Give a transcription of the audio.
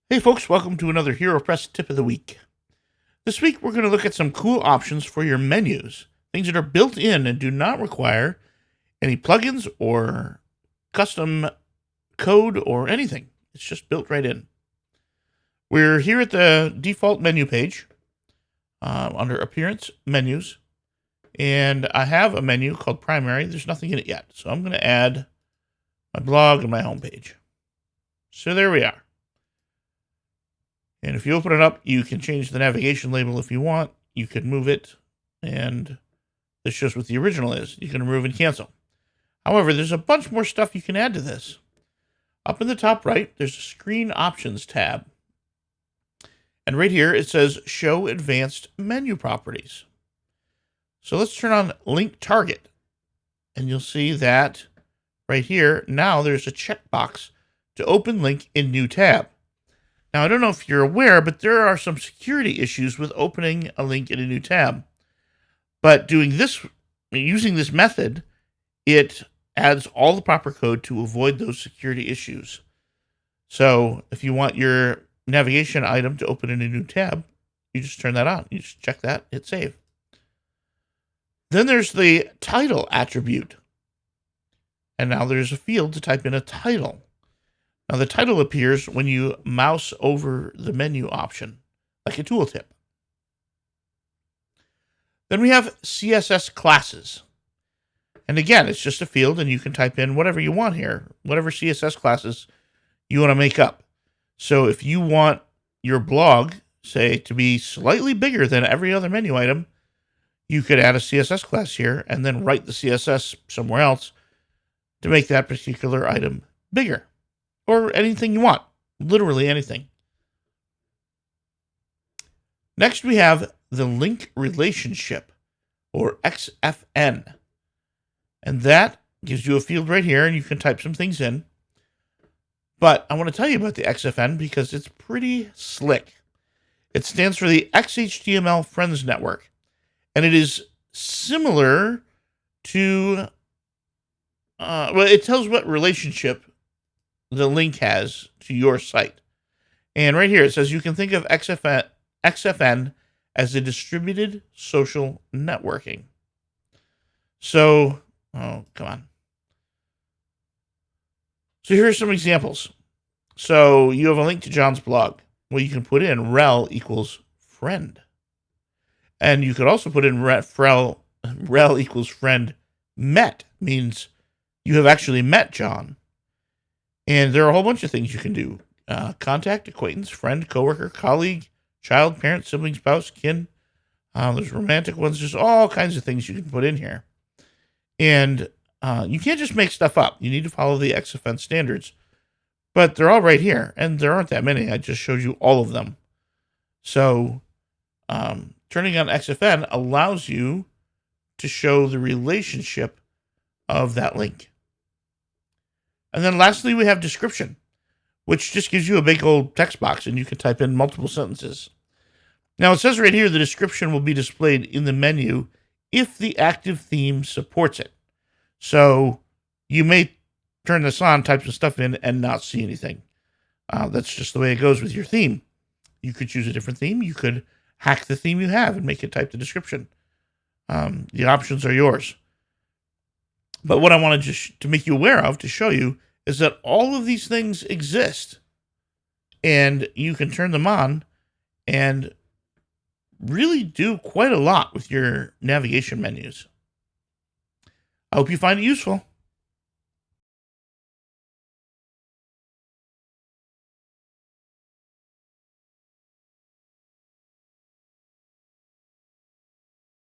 Hey folks, welcome to another HeroPress tip of the week. This week we're going to look at some cool options for your menus, things that are built in and do not require any plugins or custom code or anything. It's just built right in. We're here at the default menu page under Appearance, Menus, and I have a menu called Primary. There's nothing in it yet, so I'm going to add my blog and my homepage. So there we are. And if you open it up, you can change the navigation label if you want. You can move it, and this shows what the original is. You can remove and cancel. However, there's a bunch more stuff you can add to this. Up in the top right, there's a Screen Options tab. And right here, it says Show Advanced Menu Properties. So let's turn on Link Target. And you'll see that right here, now there's a checkbox to open link in new tab. Now, I don't know if you're aware, but there are some security issues with opening a link in a new tab. But using this method, it adds all the proper code to avoid those security issues. So if you want your navigation item to open in a new tab, you just turn that on. You just check that, hit save. Then there's the title attribute. And now there's a field to type in a title. Now, the title appears when you mouse over the menu option, like a tooltip. Then we have CSS classes. And again, it's just a field, and you can type in whatever you want here, whatever CSS classes you want to make up. So if you want your blog, say, to be slightly bigger than every other menu item, you could add a CSS class here and then write the CSS somewhere else to make that particular item bigger. Or anything you want, literally anything. Next, we have the link relationship, or XFN. And that gives you a field right here, and you can type some things in. But I want to tell you about the XFN because it's pretty slick. It stands for the XHTML Friends Network. And it is similar to, it tells what relationship the link has to your site. And right here it says you can think of XFN as a distributed social networking. So, oh, come on. So here are some examples. So you have a link to John's blog. Well, you can put in rel equals friend. And you could also put in rel equals friend met, means you have actually met John. And there are a whole bunch of things you can do. Contact, acquaintance, friend, coworker, colleague, child, parent, sibling, spouse, kin. There's romantic ones. There's all kinds of things you can put in here. And you can't just make stuff up. You need to follow the XFN standards. But they're all right here. And there aren't that many. I just showed you all of them. So turning on XFN allows you to show the relationship of that link. And then lastly, we have description, which just gives you a big old text box, and you can type in multiple sentences. Now, it says right here the description will be displayed in the menu if the active theme supports it. So you may turn this on, type some stuff in, and not see anything. That's just the way it goes with your theme. You could choose a different theme. You could hack the theme you have and make it type the description. The options are yours. But what I wanted to make you aware of, to show you, is that all of these things exist. And you can turn them on and really do quite a lot with your navigation menus. I hope you find it useful.